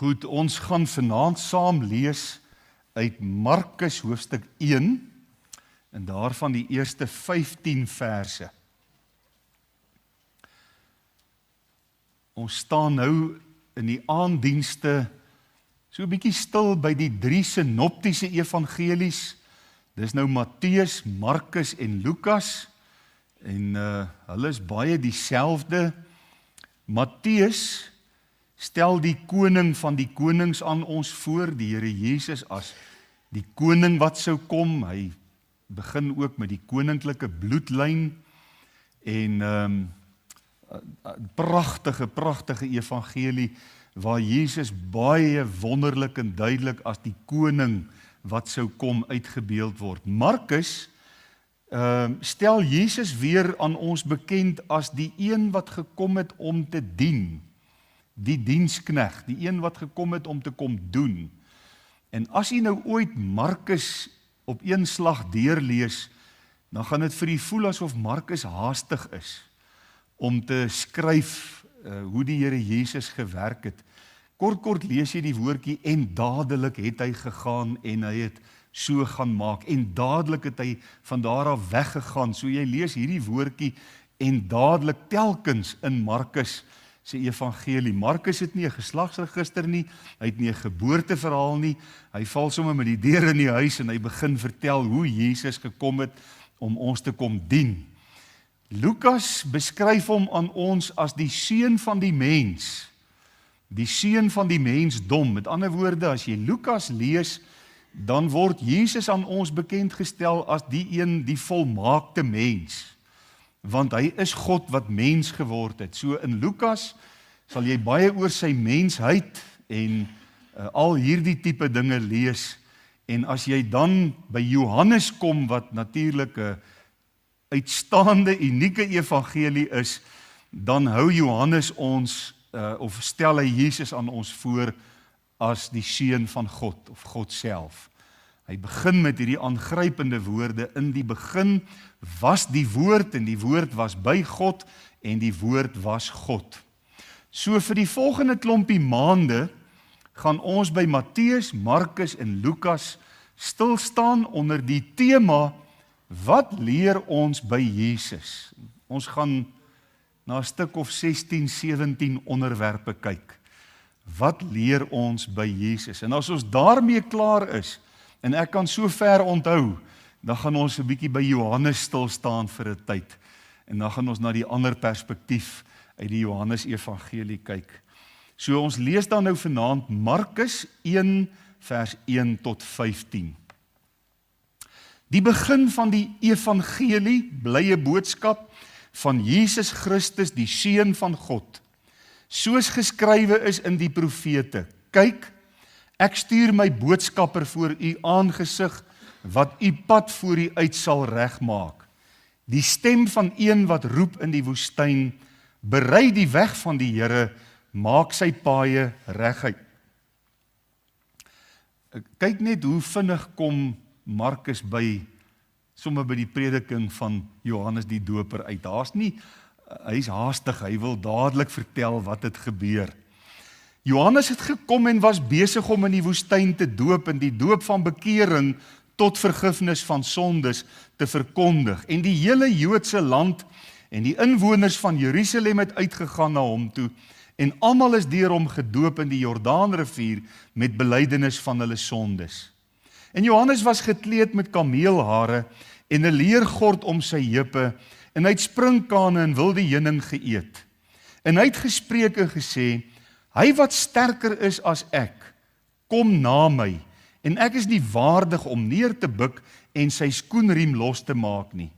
Goed, ons gaan vanaand saam lees uit Markus hoofstuk 1 en daarvan die eerste 15 verse. Ons staan nou in die aanddienste so 'n bietjie stil by die 3 sinoptiese evangelies. Dis nou Matteus, Markus en Lukas en hulle is baie dieselfde. Matteus stel die koning van die konings aan ons voor, die Here Jesus as die koning wat sou kom. Hy begin ook met die koninklike bloedlyn en pragtige evangelie waar Jesus baie wonderlik en duidelik as die koning wat sou kom uitgebeeld word. Markus stel Jesus weer aan ons bekend as die een wat gekom het om te dien. Die diensknegt, die een wat gekom het om te kom doen. En as jy nou ooit Markus op een slag deurlees, dan gaan dit vir jy voel asof Markus haastig is om te skryf hoe die Here Jesus gewerk het. Kort lees jy die woordjie en dadelik het hy gegaan en hy het so gaan maak en dadelik het hy van daar af weggegaan. So jy lees hierdie woordjie en dadelik telkens in Markus se evangelie. Markus het nie 'n geslagsregister nie, hy het nie 'n geboorteverhaal nie, hy val sommer met die deur in die huis en hy begin vertel hoe Jesus gekom het om ons te kom dien. Lukas beskryf hom aan ons as die seun van die mens, die seun van die mensdom. Met ander woorde, as jy Lukas lees, dan word Jesus aan ons bekend gestel as die een, die volmaakte mens. Want hy is God wat mens geword het. So in Lukas sal jy baie oor sy mensheid en al hierdie tipe dinge lees. En as jy dan by Johannes kom, wat natuurlik 'n uitstaande, unieke evangelie is, dan hou Johannes ons, of stel hy Jesus aan ons voor as die seun van God, of God self. Hy begin met hierdie aangrypende woorde, in die begin was die woord en die woord was by God en die woord was God. So vir die volgende klompie maande gaan ons by Matteus, Markus en Lukas stil staan onder die tema, wat leer ons by Jesus? Ons gaan na 'n stuk of 16, 17 onderwerpe kyk. Wat leer ons by Jesus? En as ons daarmee klaar is, en ek kan so ver onthou, dan gaan ons 'n bietjie by Johannes stil staan vir 'n tyd. En dan gaan ons na die ander perspektief uit die Johannes evangelie kyk. So ons lees dan nou vanaand Markus 1 vers 1 tot 15. Die begin van die evangelie, blye boodskap van Jesus Christus, die seun van God. Soos geskrywe is in die profete, kyk, ek stuur my boodskapper voor u aangesig, wat u pad voor u uit sal regmaak. Die stem van een wat roep in die woestyn, berei die weg van die Here, maak sy paaie reguit. Kyk net hoe vinnig kom Markus sommer by die prediking van Johannes die Doper uit. Hy's haastig, hy wil dadelik vertel wat het gebeur. Johannes het gekom en was besig om in die woestyn te doop en die doop van bekering tot vergifnis van sondes te verkondig. En die hele Joodse land en die inwoners van Jerusalem het uitgegaan na hom toe en almal is deur hom gedoop in die Jordaanrivier met belydenis van hulle sondes. En Johannes was gekleed met kameelhare en 'n leergord om sy heupe en hy het sprinkane en wilde heuning geëet. En hy het gespreek en gesê, hy wat sterker is as ek, kom na my, en ek is nie waardig om neer te buk en sy skoenriem los te maak nie.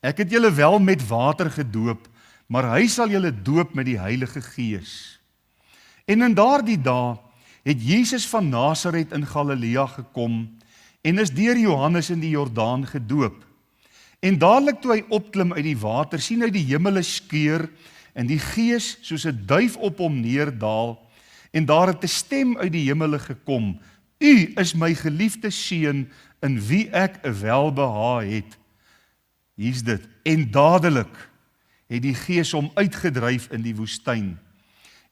Ek het julle wel met water gedoop, maar hy sal julle doop met die Heilige Gees. En in daardie dae het Jesus van Nasaret in Galilea gekom en is deur Johannes in die Jordaan gedoop. En dadelik toe hy opklim uit die water, sien hy die hemele skeur en die Gees soos 'n duif op hom neerdaal en daar het 'n stem uit die hemele gekom, u is my geliefde seun in wie ek 'n welbehae het. Hier's dit. En dadelik het die Gees hom uitgedryf in die woestyn.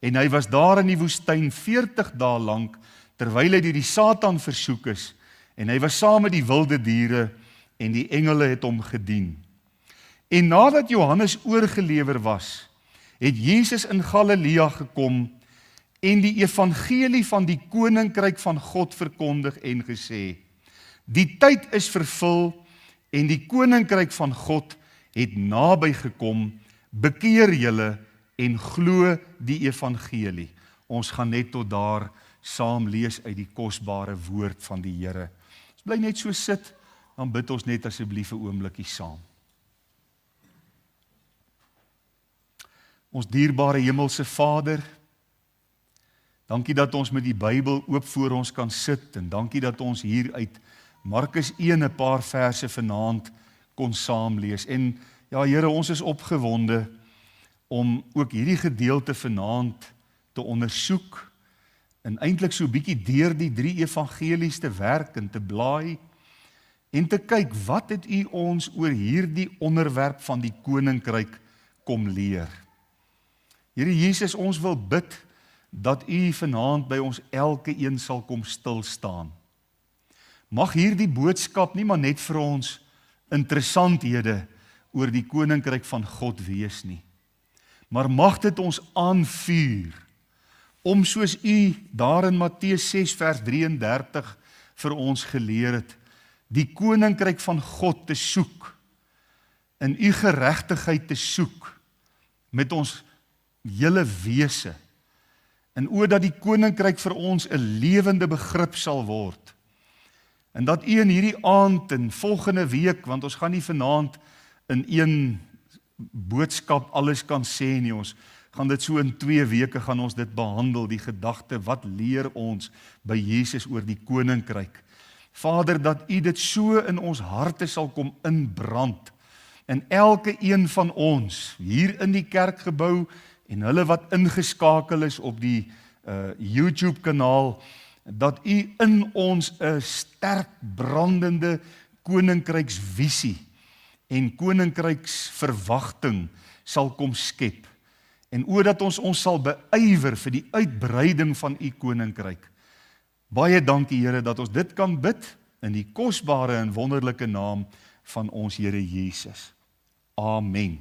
En hy was daar in die woestyn 40 dae lank, terwyl hy deur die Satan versoek is, en hy was saam met die wilde diere, en die engele het hom gedien. En nadat Johannes oorgelewer was, het Jesus in Galilea gekom, en die evangelie van die koninkryk van God verkondig en gesê, die tyd is vervul, en die koninkryk van God het naby gekom, bekeer julle, en glo die evangelie. Ons gaan net tot daar saam lees uit die kosbare woord van die Here. Ons bly net so sit, dan bid ons net asseblief 'n oombliekie saam. Ons dierbare hemelse Vader, dankie dat ons met die Bybel oop voor ons kan sit, en dankie dat ons hier uit Markus 1 'n paar verse vanaand kon saam lees. En ja Here, ons is opgewonde om ook hierdie gedeelte vanaand te ondersoek en eintlik so 'n bietjie deur die 3 evangelies te werk en te blaai en te kyk wat het U ons oor hierdie onderwerp van die koninkryk kom leer. Here Jesus, ons wil bid dat U vanaand by ons elke een sal kom stil staan. Mag hierdie boodskap nie maar net vir ons interessanthede oor die koninkryk van God wees nie, maar mag dit ons aanvuur om soos U daar in Matteus 6 vers 33 vir ons geleer het, die koninkryk van God te soek, in U geregtigheid te soek, met ons hele wese, en dat die koninkryk vir ons 'n lewende begrip sal word, en dat U in hierdie aand en volgende week, want ons gaan nie vanaand in een boodskap alles kan sê nie, ons gaan dit so in 2 weke gaan ons dit behandel, die gedagte, wat leer ons by Jesus oor die koninkryk. Vader, dat U dit so in ons harte sal kom inbrand, en elke een van ons, hier in die kerkgebou, en hulle wat ingeskakel is op die YouTube kanaal, dat U in ons 'n sterk brandende koninkryksvisie en koninkryksverwagting sal kom skep. En dat ons sal beywer vir die uitbreiding van U koninkryk. Baie dankie Here dat ons dit kan bid in die kosbare en wonderlike naam van ons Here Jesus. Amen.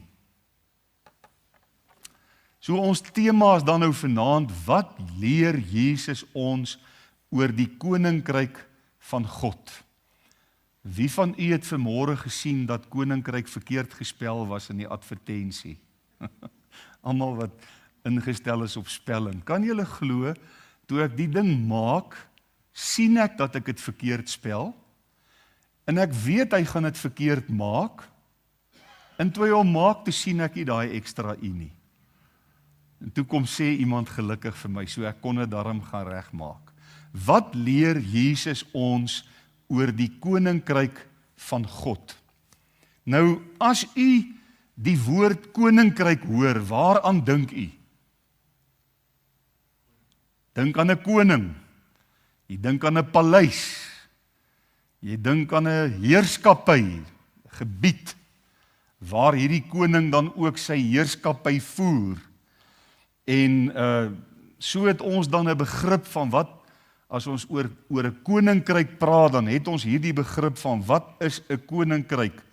So ons tema is dan nou vanaand, wat leer Jesus ons oor die koninkryk van God? Wie van u het vanmôre gesien dat koninkryk verkeerd gespel was in die advertensie? Almal wat ingestel is op spelling. Kan julle glo, toe ek die ding maak, sien ek dat ek dit verkeerd spel, en ek weet hy gaan dit verkeerd maak, en toe hy hom maak, toe sien ek nie daai ekstra i nie. En toe kom sê iemand gelukkig vir my, so ek kon dit daarom gaan regmaak. Wat leer Jesus ons oor die koninkryk van God? Nou, as u die woord koninkryk hoor, waaraan dink u? Dink aan 'n koning. Jy dink aan 'n paleis. Jy dink aan 'n heerskappy, gebied, waar hierdie koning dan ook sy heerskappy voer. En so het ons dan 'n begrip van wat, as ons oor 'n koninkryk praat, dan het ons hierdie begrip van wat is 'n koninkryk.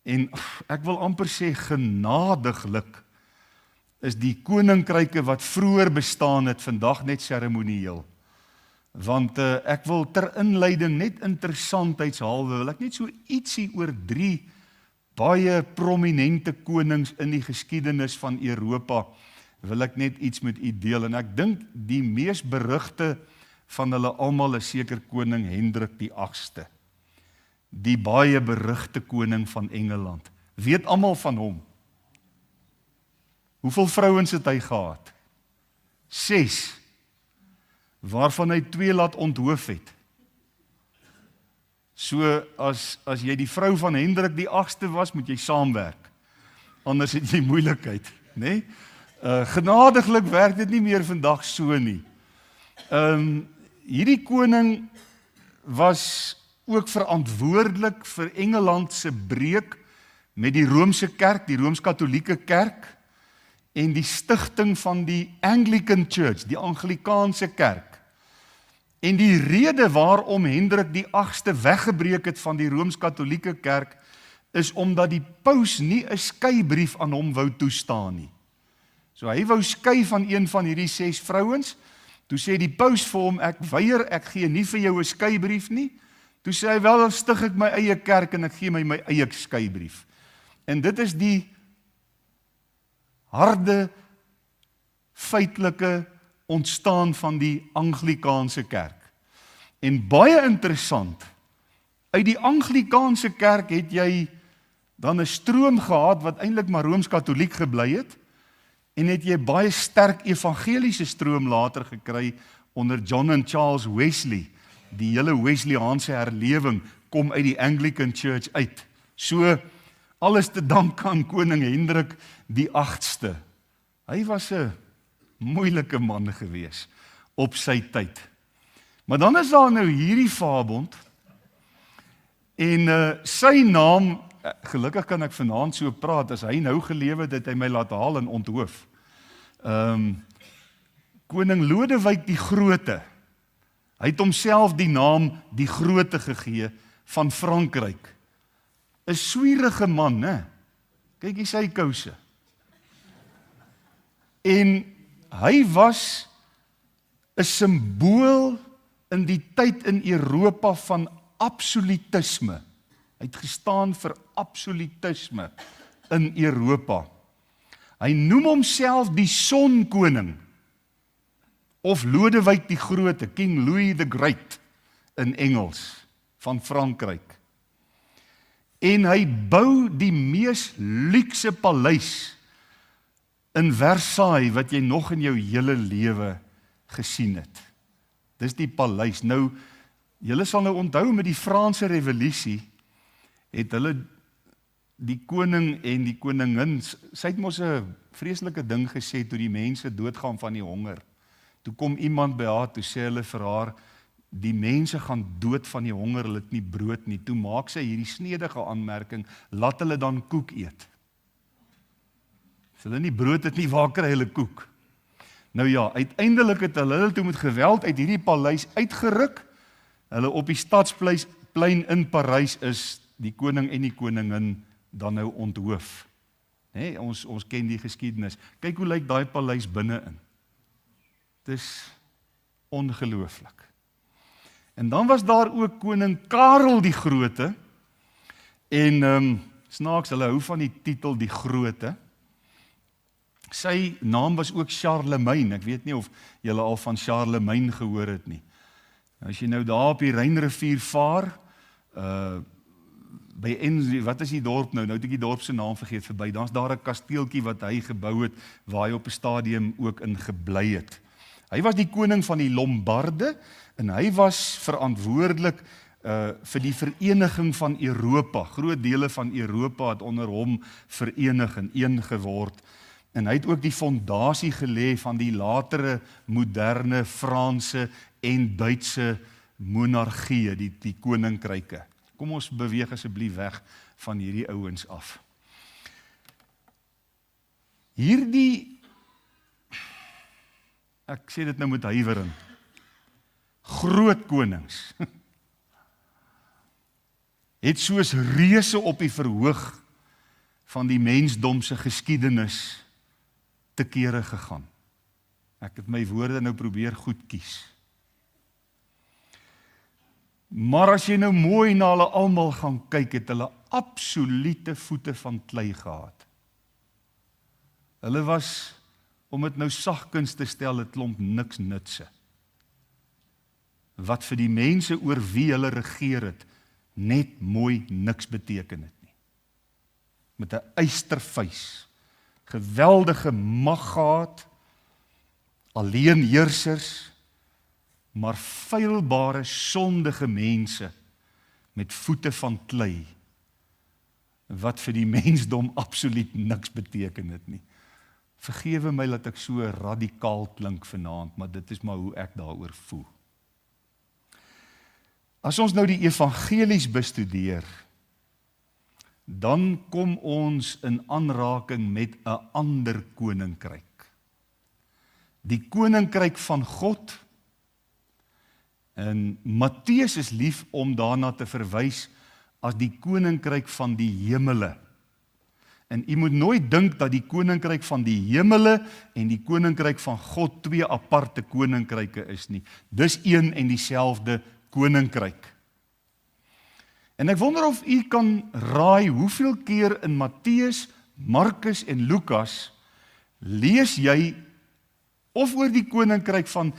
En ek wil amper sê genadiglik is die koninkryke wat vroeër bestaan het vandag net seremonieel. Want ek wil ter inleiding net interessantheidshalwe, wil ek net so ietsie oor 3 baie prominente konings in die geskiedenis van Europa, wil ek net iets met u deel. En ek dink die mees berugte van hulle almal is seker koning Hendrik die 8ste. Die baie berugte koning van Engeland. Weet almal van hom? Hoeveel vrouens het hy gehad? 6. Waarvan hy 2 laat onthoof het. So as jy die vrou van Hendrik die 8ste was, moet jy saamwerk. Anders het jy moeilikheid, né? Genadiglik werk dit nie meer vandag so nie. Hierdie koning was ook verantwoordelik vir Engeland se breuk met die Romeinse kerk, die Rooms-Katolieke kerk, en die stigting van die Anglican Church, die Anglikaanse kerk. En die rede waarom Hendrik die 8ste weggebreek het van die Rooms-Katolieke kerk, is omdat die paus nie 'n skeibrief aan hom wou toestaan nie. So hy wou skei van een van hierdie 6 vrouens, toe sê die paus vir hom, ek weier, ek gee nie vir jou 'n skeibrief nie. Toe sê hy, wel, dan stig ek my eie kerk en ek gee my eie skeibrief. En dit is die harde, feitelike ontstaan van die Anglikaanse kerk. En baie interessant, uit die Anglikaanse kerk het jy dan 'n stroom gehad wat eintlik maar Rooms-Katoliek gebly het, en het jy baie sterk evangeliese stroom later gekry onder John en Charles Wesley. Die hele Wesleyaanse herlewing kom uit die Anglican Church uit. So, alles te dank aan koning Hendrik die 8ste. Hy was 'n moeilike man gewees op sy tyd. Maar dan is daar nou hierdie vaabond, en sy naam, gelukkig kan ek vanaand so praat, as hy nou gelewe het hy my laat haal en onthoof. Koning Lodewijk die Grote, hy het homself die naam die Grote gegee van Frankryk. 'n swierige man, né? Kyk hier sy kouse. En hy was 'n simbool in die tyd in Europa van absolutisme. Hy het gestaan vir absolutisme in Europa. Hy noem homself die Sonkoning, of Lodewijk die Grote, King Louis the Great in Engels, van Frankryk. En hy bou die mees luukse paleis in Versailles wat jy nog in jou hele lewe gesien het. Dis die paleis. Nou, julle sal nou onthou met die Franse Revolusie, het hulle die koning en die koningin, sy het mos 'n vreeslike ding gesê toe die mense doodgaan van die honger. Toe kom iemand by haar, toe sê hulle vir haar, die mense gaan dood van die honger, hulle het nie brood nie. Toe maak sy hierdie snedige aanmerking, laat hulle dan koek eet. As hulle nie brood het nie, waar kry hulle koek? Nou ja, uiteindelik het hulle toe met geweld uit hierdie paleis uitgeruk. Hulle op die Stadsplein in Parys is die koning en die koningin dan nou onthoof. Nee, ons ken die geskiedenis. Kyk hoe lyk daai paleis binne-in. Dis ongelooflik. En dan was daar ook koning Karel die Grote, en snaaks, hulle hou van die titel die Grote. Sy naam was ook Charlemagne. Ek weet nie of julle al van Charlemagne gehoor het nie. As jy nou daar op die Rynrivier vaar, by wat is die dorp nou? Nou het ek die dorp se naam vergeet verby. Dan's daar 'n kasteeltjie wat hy gebou het, waar hy op 'n stadium ook in gebly het. Hy was die koning van die Lombarde, en hy was verantwoordelik vir die vereniging van Europa. Groot dele van Europa het onder hom verenig en een geword. En hy het ook die fondasie gelê van die latere moderne Franse en Duitse monargieë, die koninkryke. Kom ons beweeg asseblief weg van hierdie ouens af. Hierdie, ek sê dit nou met huiwering, groot konings, het soos reuse op die verhoog van die mensdom se geskiedenis te kere gegaan. Ek het my woorde nou probeer goed kies. Maar as jy nou mooi na hulle almal gaan kyk, het hulle absolute voete van klei gehad. Hulle was, om dit nou sagkuns te stel, het klomp niks nutse. Wat vir die mense oor wie hulle regeer het, net mooi niks beteken het nie. Met 'n eystervuis, geweldige mag gehad, alleenheersers, maar feilbare, sondige mense met voete van klei, wat vir die mensdom absoluut niks beteken het nie. Vergewe my dat ek so radikaal klink vanaand, maar dit is maar hoe ek daaroor voel. As ons nou die evangelies bestudeer, dan kom ons in aanraking met 'n ander koninkryk. Die koninkryk van God. En Matteus is lief om daarna te verwys as die koninkryk van die hemele. En u moet nooit dink dat die koninkryk van die hemele en die koninkryk van God twee aparte koninkryke is nie. Dis een en dieselfde koninkryk. En ek wonder of u kan raai hoeveel keer in Matteus, Markus en Lukas lees jy of oor die koninkryk van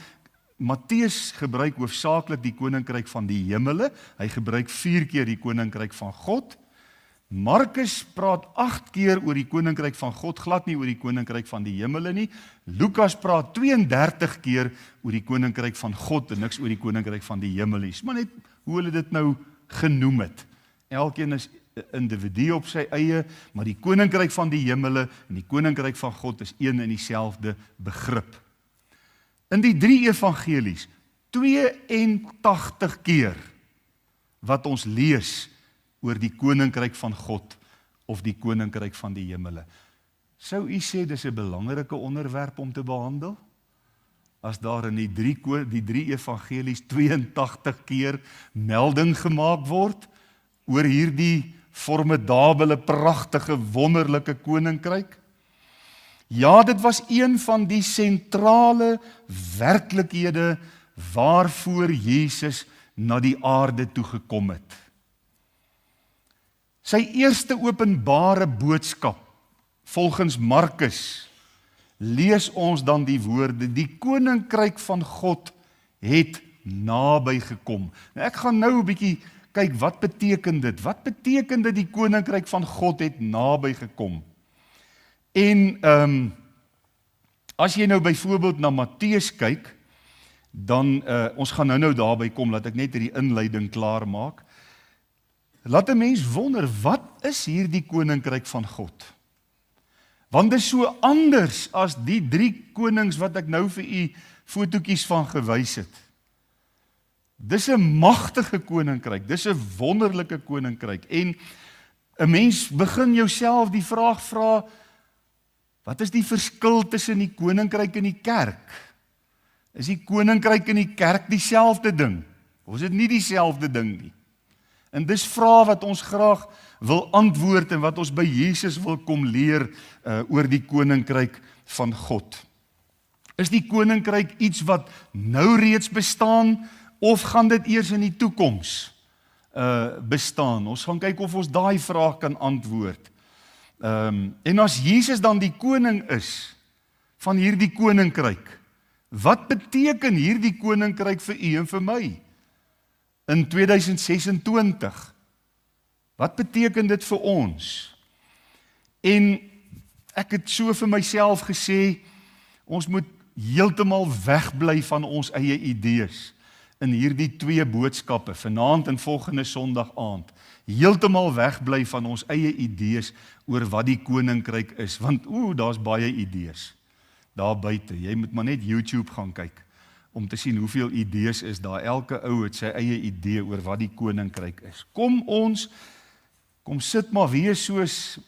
Matteus gebruik hoofsaaklik die koninkryk van die hemele. Hy gebruik 4 keer die koninkryk van God. Markus praat 8 keer oor die koninkryk van God, glad nie oor die koninkryk van die hemele nie. Lukas praat 32 keer oor die koninkryk van God en niks oor die koninkryk van die hemel nie. Maar net hoe hulle dit nou genoem het. Elkeen is 'n individu op sy eie, maar die koninkryk van die hemele en die koninkryk van God is een en dieselfde begrip. In die 3 evangelies, 82 keer wat ons lees oor die koninkryk van God of die koninkryk van die hemele. Sou u sê dis 'n belangrike onderwerp om te behandel? As daar in die drie evangelies 82 keer melding gemaak word oor hierdie formidabele, pragtige, wonderlike koninkryk? Ja, dit was een van die sentrale werklikhede waarvoor Jesus na die aarde toe gekom het. Sy eerste openbare boodskap, volgens Markus, lees ons dan die woorde, die koninkryk van God het naby gekom. Nou ek gaan nou 'n bietjie kyk, wat beteken dit? Wat beteken dit die koninkryk van God het naby gekom? En as jy nou byvoorbeeld na Matteus kyk, dan, ons gaan nou daarby kom, laat ek net hierdie inleiding klaar maak. Laat 'n mens wonder, wat is hier die koninkryk van God? Want dit is so anders as die 3 konings wat ek nou vir u fotootjies van gewys het. Dis 'n magtige koninkryk, dis 'n wonderlike koninkryk. En 'n mens begin jouself die vraag vra, wat is die verskil tussen die koninkryk en die kerk? Is die koninkryk en die kerk dieselfde ding? Of is dit nie dieselfde ding nie? En dis vrae wat ons graag wil antwoord en wat ons by Jesus wil kom leer oor die koninkryk van God. Is die koninkryk iets wat nou reeds bestaan of gaan dit eers in die toekoms bestaan? Ons gaan kyk of ons daai vraag kan antwoord. En as Jesus dan die koning is van hierdie koninkryk, wat beteken hierdie koninkryk vir u en vir my? In 2026, wat beteken dit vir ons? En ek het so vir myself gesê, ons moet heeltemal wegbly van ons eie idees in hierdie 2 boodskappe, vanaand en volgende Sondag aand. Heeltemal wegbly van ons eie idees oor wat die koninkryk is, want daar's baie idees daar buite. Jy moet maar net YouTube gaan kyk om te sien hoeveel idees is daar. Elke ou het sy eie idee oor wat die koninkryk is. Kom sit maar wees soos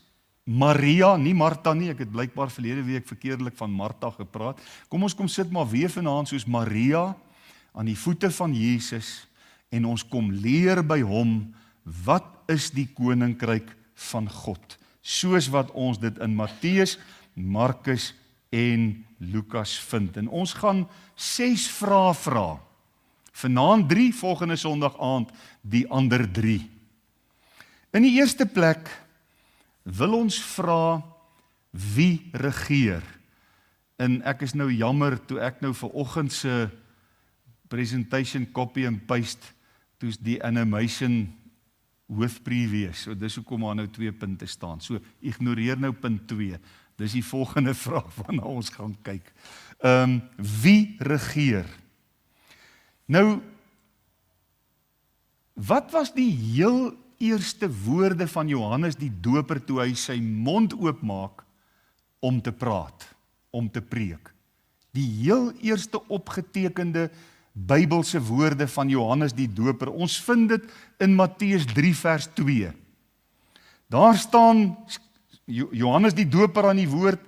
Maria, nie Martha nie, ek het blykbaar verlede week verkeerdelik van Martha gepraat. Kom sit maar weer vanaand soos Maria aan die voete van Jesus en ons kom leer by hom, wat is die koninkryk van God? Soos wat ons dit in Matteus, Markus en Lukas vind. En ons gaan 6 vrae vra. Vanaand 3, volgende Sondag aand die ander 3. In die eerste plek wil ons vra, wie regeer? En ek is nou jammer, toe ek nou vanoggend se presentation copy and paste, toe's die animation hoofprevious, so dis hoekom daar nou 2 punte staan. So ignoreer nou punt 2. Dis die volgende vraag waarna ons gaan kyk. Wie regeer? Nou, wat was die heel eerste woorde van Johannes die Doper toe hy sy mond oopmaak om te praat, om te preek? Die heel eerste opgetekende Bybelse woorde van Johannes die Doper. Ons vind dit in Matteus 3 vers 2. Daar staan Johannes die Doper aan die woord,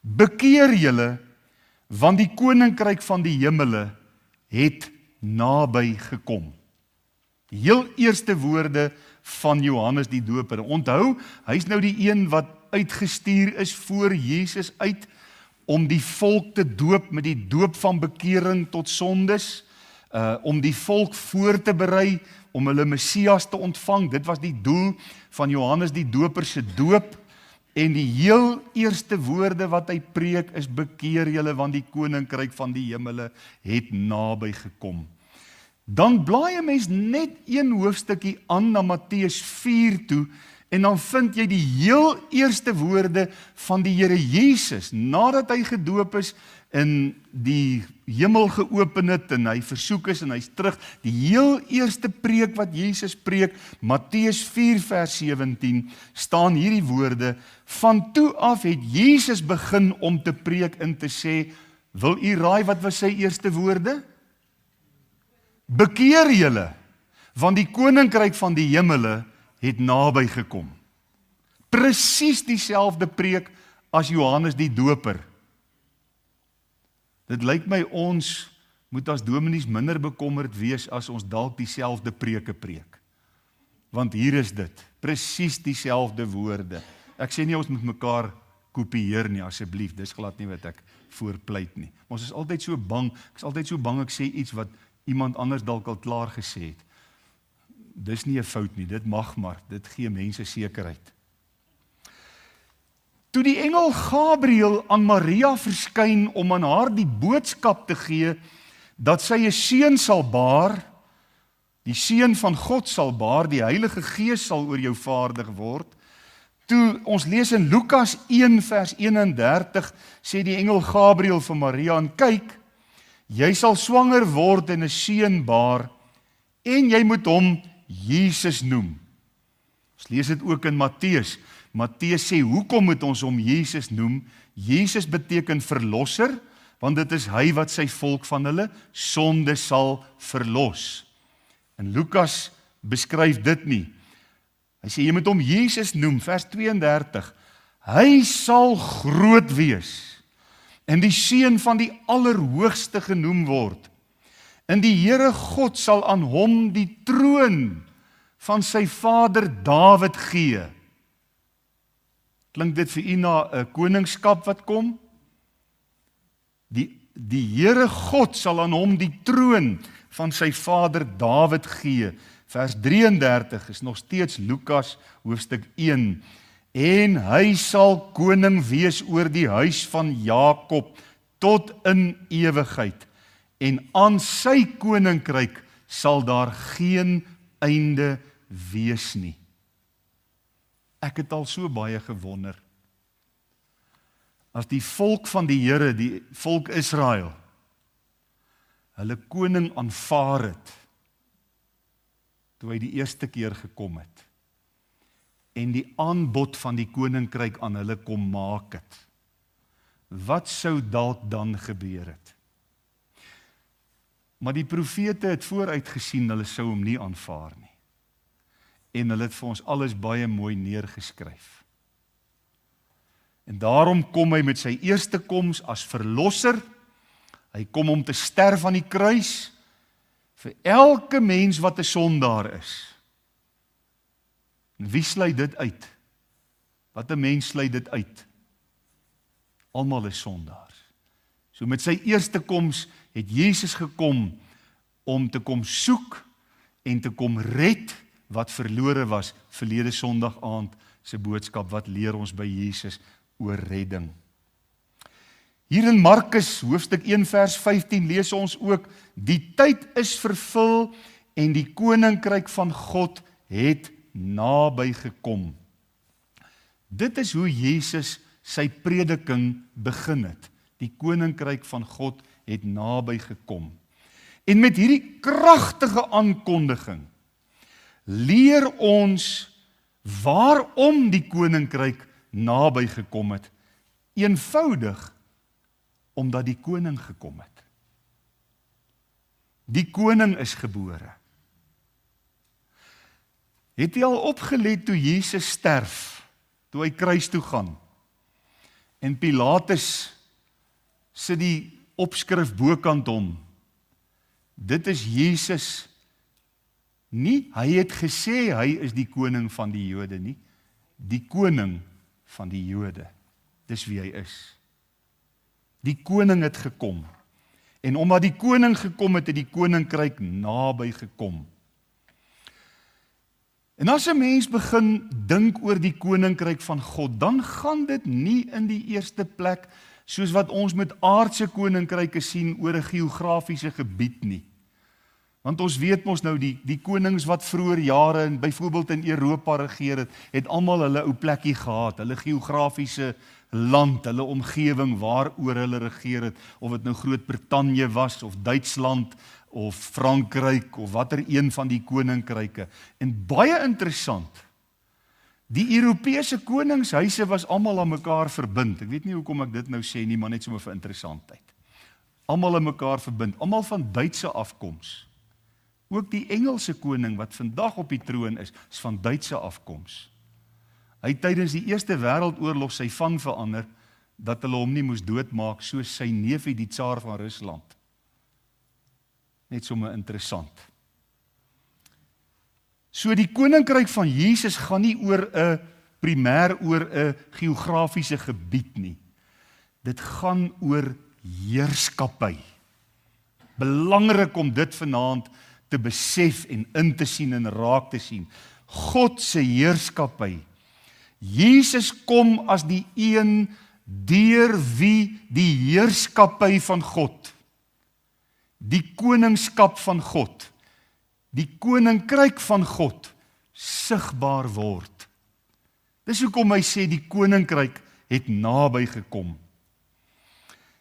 bekeer julle, want die koninkryk van die hemele het naby gekom. Die heel eerste woorde van Johannes die Doper. Onthou, hy's nou die een wat uitgestuur is voor Jesus uit, om die volk te doop met die doop van bekering tot sondes, om die volk voor te berei, om hulle Messias te ontvang. Dit was die doel van Johannes die Doper se doop, en die heel eerste woorde wat hy preek is, bekeer julle, want die koninkryk van die hemele het naby gekom. Dan blaai 'n mens net een hoofstukkie aan na Matteus 4 toe, en dan vind jy die heel eerste woorde van die Here Jesus, nadat hy gedoop is, en die hemel geopen het, en hy versoek is, en hy's terug. Die heel eerste preek wat Jesus preek, Matteus 4 vers 17, staan hierdie woorde, van toe af het Jesus begin om te preek en te sê, wil u raai wat was sy eerste woorde? Bekeer julle, want die koninkryk van die hemele het naby gekom. Presies dieselfde preek as Johannes die Doper. Dit lyk my ons moet as dominees minder bekommerd wees as ons dalk dieselfde preke preek. Want hier is dit, presies dieselfde woorde. Ek sê nie ons moet mekaar kopieer nie, asseblief, dis glad nie wat ek voorpleit nie. Maar ons is altyd so bang, ek sê iets wat iemand anders dalk al klaar gesê het. Dis nie 'n fout nie, dit mag maar, dit gee mense sekerheid. Toe die engel Gabriël aan Maria verskyn om aan haar die boodskap te gee, dat sy 'n seun sal baar, die seun van God sal baar, die Heilige Gees sal oor jou vaardig word. Toe ons lees in Lukas 1 vers 31, sê die engel Gabriël vir Maria, en kyk, jy sal swanger word en 'n seun baar, en jy moet hom Jesus noem. Ons lees dit ook in Matteus. Matteus sê, hoekom moet ons hom Jesus noem? Jesus beteken verlosser, want dit is hy wat sy volk van hulle sonde sal verlos. En Lukas beskryf dit nie. Hy sê, jy moet hom Jesus noem, vers 32. Hy sal groot wees, en die seun van die Allerhoogste genoem word. En die Here God sal aan hom die troon van sy vader Dawid gee. Klink dit vir u na 'n koningskap wat kom? Die Here God sal aan hom die troon van sy vader Dawid gee. Vers 33 is nog steeds Lukas hoofstuk 1. En hy sal koning wees oor die huis van Jakob tot in ewigheid. En aan sy koninkryk sal daar geen einde wees nie. Ek het al so baie gewonder. As die volk van die Here, die volk Israel, hulle koning aanvaar het, toe hy die eerste keer gekom het, en die aanbod van die koninkryk aan hulle kom maak het, wat sou dalk dan gebeur het? Maar die profete het vooruit gesien, hulle sou hom nie aanvaar nie. En hulle het vir ons alles baie mooi neergeskryf. En daarom kom hy met sy eerste koms as verlosser. Hy kom om te sterf aan die kruis vir elke mens wat 'n sondaar is. En wie sluit dit uit? Wat 'n mens sluit dit uit? Almal is sondaars. So met sy eerste koms het Jesus gekom om te kom soek en te kom red wat verlore was. Verlede Sondag aand se boodskap, wat leer ons by Jesus oor redding? Hier in Markus hoofstuk 1 vers 15 lees ons ook, die tyd is vervul en die koninkryk van God het naby gekom. Dit is hoe Jesus sy prediking begin het. Die koninkryk van God het naby gekom. En met hierdie kragtige aankondiging leer ons waarom die koninkryk naby gekom het. Eenvoudig omdat die koning gekom het. Die koning is gebore. Het jy al opgelet toe Jesus sterf, toe hy kruis toe gaan, en Pilatus sit die opskrif bokant hom, dit is Jesus, nie, hy het gesê hy is die koning van die Jode nie, die koning van die Jode, dis wie hy is. Die koning het gekom, en omdat die koning gekom het die koninkryk naby gekom. En as 'n mens begin dink oor die koninkryk van God, dan gaan dit nie in die eerste plek, soos wat ons met aardse koninkryke sien oor 'n geografiese gebied nie. Want ons weet mos nou, die konings wat vroeër jare, byvoorbeeld in Europa regeer het almal hulle ou plekkie gehad, hulle geografiese land, hulle omgewing waaroor hulle regeer het, of dit nou Groot-Brittanje was, of Duitsland, of Frankryk, of watter een van die koninkryke. En baie interessant, die Europese koningshuise was almal aan mekaar verbind. Ek weet nie hoekom ek dit nou sê nie, maar net sommer vir interessantheid. Almal aan mekaar verbind, almal van Duitse afkoms. Ook die Engelse koning wat vandag op die troon is van Duitse afkoms. Hy het tydens die Eerste Wêreldoorlog sy van verander, dat hulle hom nie moes doodmaak, soos sy neefie, die tsaar van Rusland. Net sommer interessant. So die koninkryk van Jesus gaan nie primêr oor 'n geografiese gebied nie. Dit gaan oor heerskappy. Belangrik om dit vanaand te besef en in te sien en raak te sien. God se heerskappy. Jesus kom as die een deur wie die heerskappy van God, die koningskap van God, die koninkryk van God sigbaar word. Dis hoekom hy sê die koninkryk het naby gekom.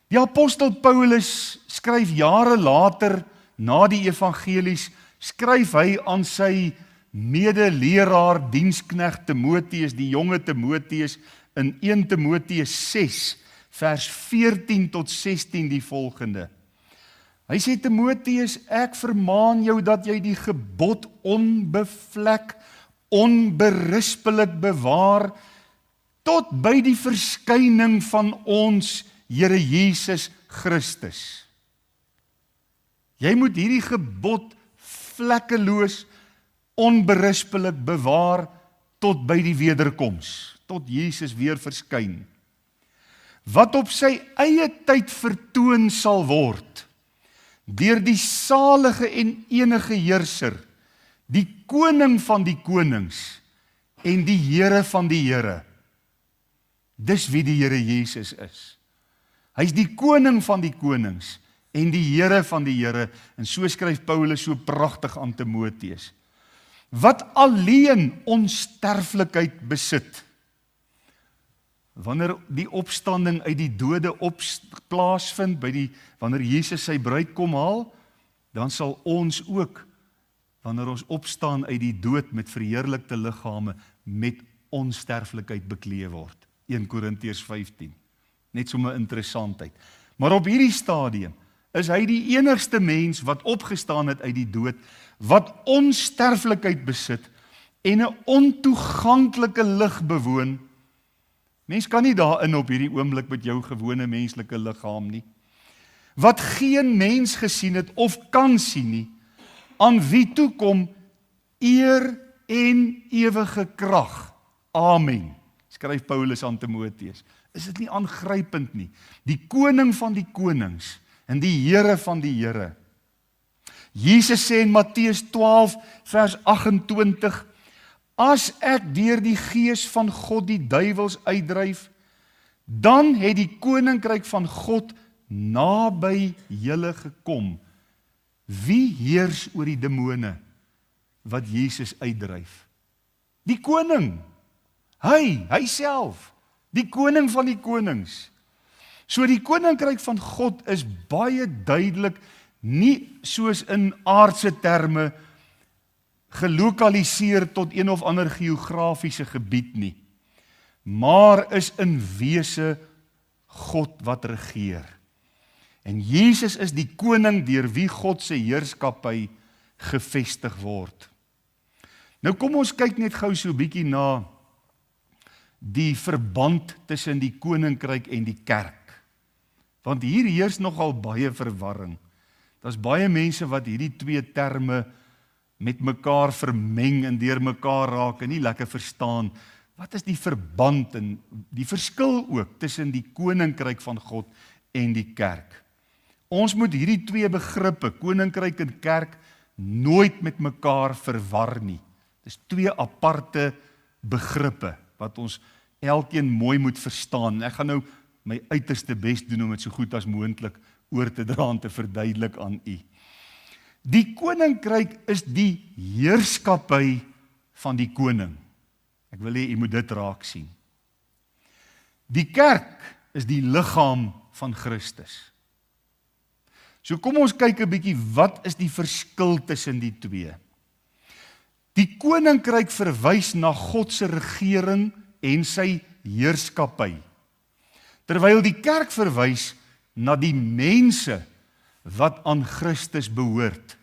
Die apostel Paulus skryf jare later, na die evangelies, skryf hy aan sy medeleraar, diensknegt Timoteus, die jonge Timoteus, in 1 Timoteus 6, vers 14 tot 16 die volgende. Hy sê, Timoteus, ek vermaan jou dat jy die gebod onbevlek, onberispelik bewaar, tot by die verskyning van ons Here Jesus Christus. Jy moet hierdie gebod vlekkeloos, onberispelik bewaar tot by die wederkoms, tot Jesus weer verskyn. Wat op sy eie tyd vertoon sal word, deur die salige en enige heerser, die koning van die konings en die Here van die Here. Dis wie die Here Jesus is. Hy is die koning van die konings en die Here van die Here, en so skryf Paulus so pragtig aan Timoteus, wat alleen onsterflikheid besit. Wanneer die opstanding uit die dode plaasvind, wanneer Jesus sy bruid kom haal, dan sal ons ook, wanneer ons opstaan uit die dood met verheerlikte liggame, met onsterflikheid bekleed word. 1 Korintiërs 15. Net so 'n interessantheid. Maar op hierdie stadium is hy die enigste mens wat opgestaan het uit die dood, wat onsterflikheid besit en 'n ontoeganklike lig bewoon. Mens kan nie daarin op hierdie oomblik met jou gewone menslike liggaam nie. Wat geen mens gesien het of kan sien nie, aan wie toekom eer en ewige krag. Amen. Skryf Paulus aan Timoteus. Is dit nie aangrypend nie? Die koning van die konings en die Here van die Here. Jesus sê in Matteus 12 vers 28, as ek deur die gees van God die duiwels uitdryf, dan het die koninkryk van God naby julle gekom. Wie heers oor die demone wat Jesus uitdryf? Die koning. Hy self, die koning van die konings. So die koninkryk van God is baie duidelik, nie soos in aardse terme gelokaliseer tot een of ander geografiese gebied nie, maar is in wese God wat regeer. En Jesus is die koning deur wie God se heerskappy gevestig word. Nou kom ons kyk net gou so 'n bietjie na die verband tussen die koninkryk en die kerk. Want hier heers nogal baie verwarring. Daar's baie mense wat hierdie twee terme met mekaar vermeng en deur mekaar raak en nie lekker verstaan. Wat is die verband en die verskil ook tussen die koninkryk van God en die kerk? Ons moet hierdie twee begrippe, koninkryk en kerk, nooit met mekaar verwar nie. Dis twee aparte begrippe wat ons elkeen mooi moet verstaan. Ek gaan nou my uiterste bes doen om dit so goed as moontlik oor te dra en te verduidelik aan u. Die koninkryk is die heerskappy van die koning. Ek wil hê u moet dit raak sien. Die kerk is die liggaam van Christus. So kom ons kyk 'n bietjie, wat is die verskil tussen die twee? Die koninkryk verwys na God se regering en sy heerskappy, terwyl die kerk verwys na die mense wat aan Christus behoort.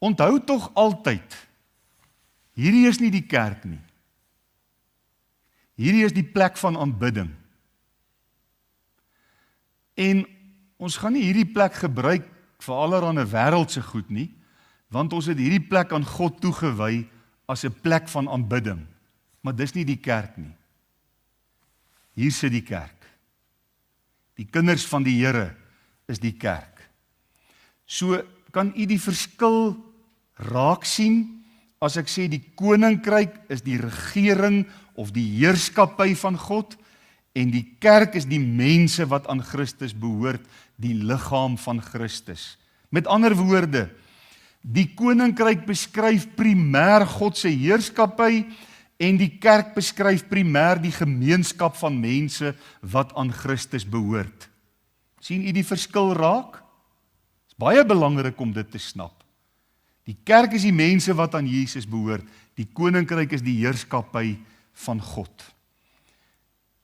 Onthou tog altyd, hierdie is nie die kerk nie. Hierdie is die plek van aanbidding. En ons gaan nie hierdie plek gebruik vir allerlei wêreldse goed nie, want ons het hierdie plek aan God toegewy as 'n plek van aanbidding. Maar dis nie die kerk nie. Hier sit die kerk. Die kinders van die Here is die kerk. So kan u die verskil raak sien as ek sê die koninkryk is die regering of die heerskappy van God en die kerk is die mense wat aan Christus behoort, die liggaam van Christus. Met ander woorde, die koninkryk beskryf primêr God se heerskappy en die kerk beskryf primêr die gemeenskap van mense wat aan Christus behoort. Sien u die verskil raak? Dit is baie belangrik om dit te snap. Die kerk is die mense wat aan Jesus behoort. Die koninkryk is die heerskappy van God.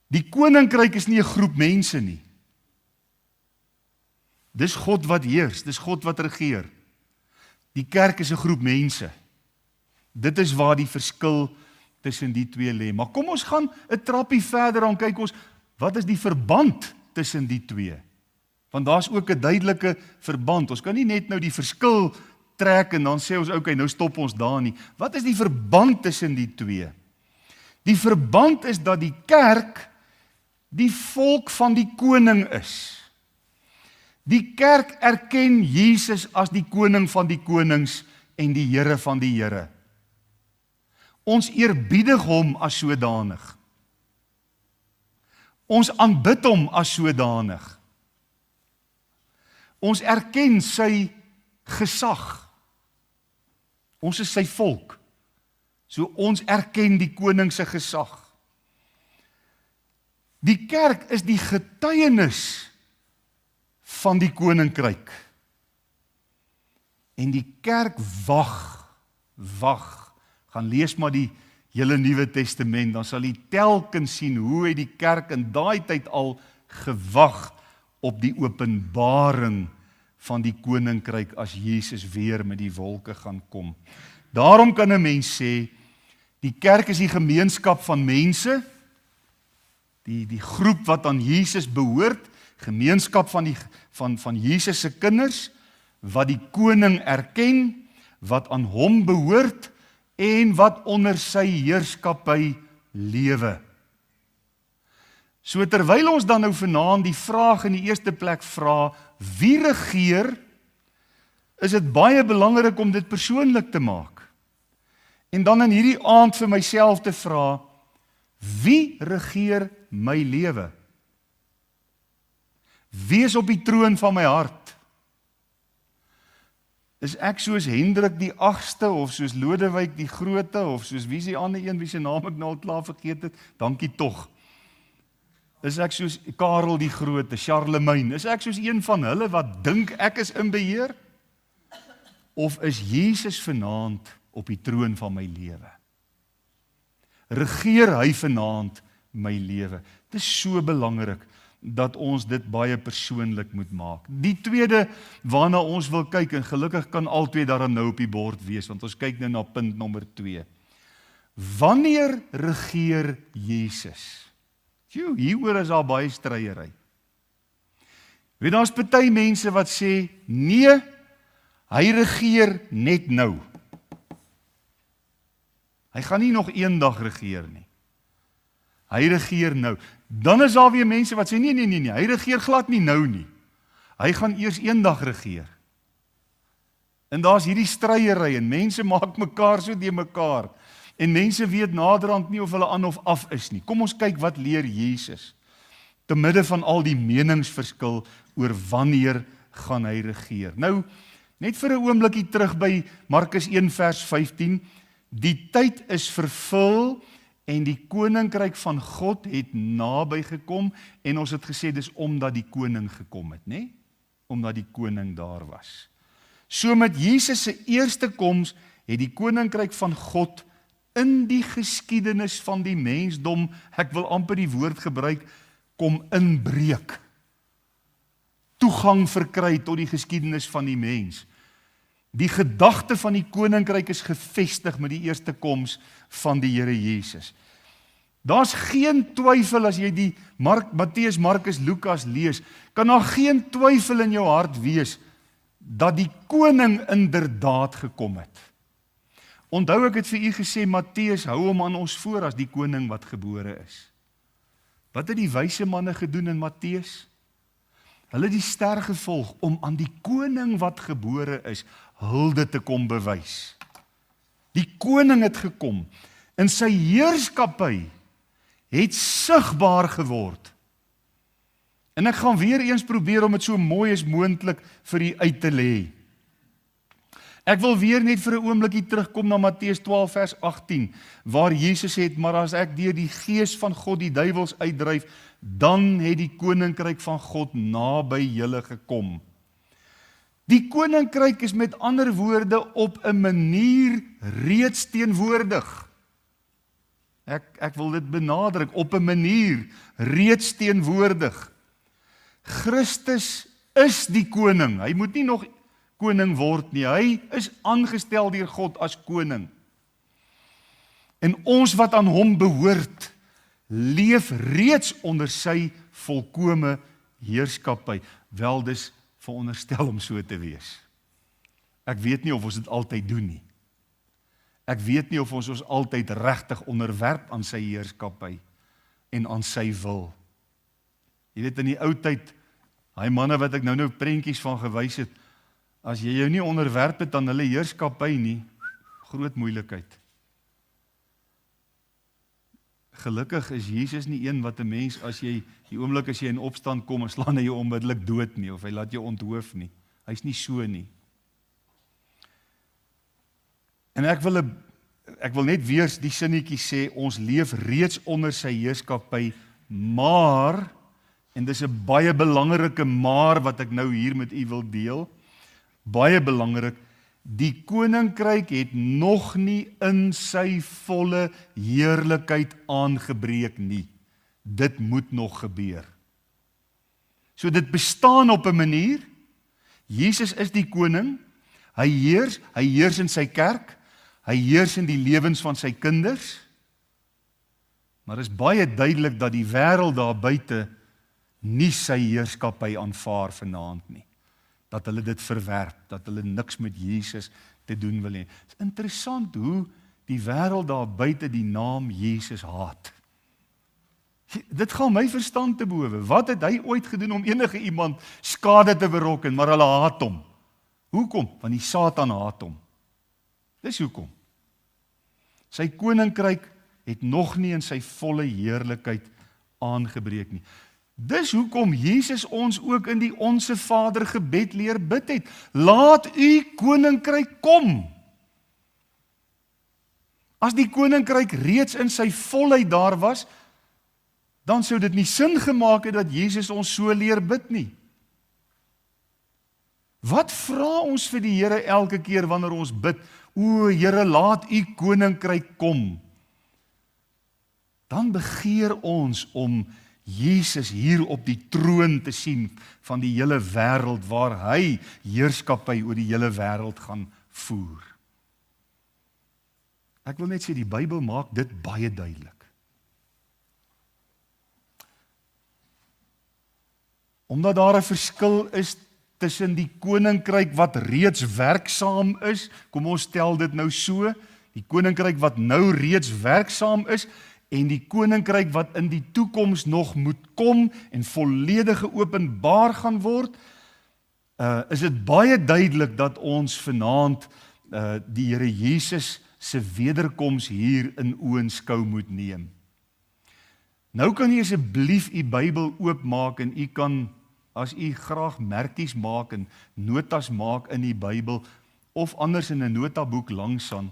Die koninkryk is nie 'n groep mense nie. Dis God wat heers, dis God wat regeer. Die kerk is 'n groep mense. Dit is waar die verskil tussen die twee lê. Maar kom ons gaan 'n trappie verder en kyk ons, wat is die verband tussen die twee? Want daar's ook 'n duidelike verband. Ons kan nie net nou die verskil trek en dan sê ons, okay, nou stop ons daar nie. Wat is die verband tussen die twee? Die verband is dat die kerk die volk van die koning is. Die kerk erken Jesus as die koning van die konings en die Here van die Here. Ons eerbiedig hom as sodanig. Ons aanbid hom as sodanig. Ons erken sy gesag. Ons is sy volk. So ons erken die koning se gesag. Die kerk is die getuienis van die koninkryk. En die kerk wag. Gaan lees maar die hele Nuwe Testament, dan sal jy telkens sien hoe het die kerk in daai tyd al gewag op die openbaring van die koninkryk as Jesus weer met die wolke gaan kom. Daarom kan 'n mens sê, die kerk is die gemeenskap van mense, die groep wat aan Jesus behoort, gemeenskap van Jesus se kinders, wat die koning erken, wat aan hom behoort, en wat onder sy heerskappy lewe. So terwyl ons dan nou vanaand die vraag in die eerste plek vra, wie regeer, is dit baie belangrik om dit persoonlik te maak. En dan in hierdie aand vir myself te vra, wie regeer my lewe? Wie is op die troon van my hart? Is ek soos Hendrik die 8ste, of soos Lodewyk die Grote, of soos wie is die ander een, wie se naam ek nou al klaar vergeet het? Dankie tog. Is ek soos Karel die Grote, Charlemagne? Is ek soos een van hulle wat dink ek is in beheer? Of is Jesus vanaand op die troon van my lewe? Regeer hy vanaand my lewe? Dit is so belangrik dat ons dit baie persoonlik moet maak. Die tweede waarna ons wil kyk, en gelukkig kan al twee daarom nou op die bord wees, want ons kyk nou na punt nommer 2. Wanneer regeer Jesus? Hieroor is daar baie stryery. Weet, daar's party mense wat sê, nee, hy regeer net nou. Hy gaan nie nog eendag regeer nie. Hy regeer nou. Dan is daar weer mense wat sê, nee, hy regeer glad nie nou nie. Hy gaan eers eendag regeer. En daar's hierdie stryery, en mense maak mekaar so de mekaar, en mense weet naderhand nie of hulle aan of af is nie. Kom ons kyk wat leer Jesus, te midde van al die meningsverskil oor wanneer gaan hy regeer. Nou, net vir 'n oombliekie terug by Markus 1 vers 15, die tyd is vervul, en die koninkryk van God het naby gekom, en ons het gesê, dis omdat die koning gekom het, né? Omdat die koning daar was. So met Jesus se eerste koms, het die koninkryk van God in die geskiedenis van die mensdom, ek wil amper die woord gebruik, kom inbreek. Toegang verkry tot die geskiedenis van die mens. Die gedagte van die koninkryk is gevestig met die eerste koms van die Here Jesus. Daar's geen twyfel as jy die Matteus, Markus, Lukas lees, kan daar geen twyfel in jou hart wees dat die koning inderdaad gekom het. Onthou ek het vir u gesê, Matteus hou hom aan ons voor as die koning wat gebore is. Wat het die wyse manne gedoen in Matteus? Hulle het die ster gevolg om aan die koning wat gebore is, hulde te kom bewys. Die koning het gekom, en sy heerskappy het sigbaar geword. En ek gaan weer eens probeer om dit so mooi as moontlik vir u uit te lê. Ek wil weer net vir 'n oombliekie terugkom na Matteus 12 vers 18, waar Jesus het, maar as ek deur die gees van God die duiwels uitdryf, dan het die koninkryk van God naby julle gekom. Die koninkryk is met ander woorde op 'n manier reeds teenwoordig. Ek wil dit benadruk, op 'n manier reeds teenwoordig. Christus is die koning. Hy moet nie nog koning word nie. Hy is aangestel deur God as koning. En ons wat aan hom behoort, leef reeds onder sy volkome heerskappy. Wel, dis veronderstel om so te wees. Ek weet nie of ons dit altyd doen nie. Ek weet nie of ons altyd regtig onderwerp aan sy heerskappy en aan sy wil. Jy weet, in die ou tyd, hy manne wat ek nou prentjies van gewys het, as jy jou nie onderwerp het aan hulle heerskappy nie, groot moeilikheid. Gelukkig is Jesus nie een wat 'n mens, as jy die oomblik as jy in opstand kom, en slaan hy jou onmiddellik dood nie, of hy laat jou onthoof nie. Hy's nie so nie. En ek wil net weer die sinnetjie sê, ons leef reeds onder sy heerskappy, maar, en dis 'n baie belangrike maar wat ek nou hier met u wil deel, baie belangrik, die koninkryk het nog nie in sy volle heerlikheid aangebreek nie. Dit moet nog gebeur. So dit bestaan op 'n manier. Jesus is die koning. Hy heers in sy kerk. Hy heers in die lewens van sy kinders. Maar is baie duidelik dat die wêreld daar buite nie sy heerskappy aanvaar vanaand nie. Dat hulle dit verwerp, dat hulle niks met Jesus te doen wil hê. Het is interessant hoe die wêreld daar buite die naam Jesus haat. Dit gaan my verstand te bowe. Wat het hy ooit gedoen om enige iemand skade te berokken, maar hulle haat hom? Hoekom? Want die Satan haat hom. Dis hoekom. Sy koninkryk het nog nie in sy volle heerlikheid aangebreek nie. Dis hoekom Jesus ons ook in die Onse Vader gebed leer bid het. Laat u koninkryk kom. As die koninkryk reeds in sy volheid daar was, dan sou dit nie sin gemaak het dat Jesus ons so leer bid nie. Wat vra ons vir die Here elke keer wanneer ons bid? O Here, laat u koninkryk kom. Dan begeer ons om Jesus hier op die troon te sien van die hele wêreld, waar hy heerskappy oor die hele wêreld gaan voer. Ek wil net sê, die Bybel maak dit baie duidelik. Omdat daar 'n verskil is tussen die koninkryk wat reeds werksaam is, kom ons stel dit nou so, die koninkryk wat nou reeds werksaam is, en die koninkryk wat in die toekoms nog moet kom en volledig geopenbaar gaan word, is dit baie duidelik dat ons vanaand die Here Jesus se wederkoms hier in oënskou moet neem. Nou kan jy asseblief u Bybel oopmaak en u kan, as u graag merkies maak en notas maak in die Bybel, of anders in 'n notaboek langsaan,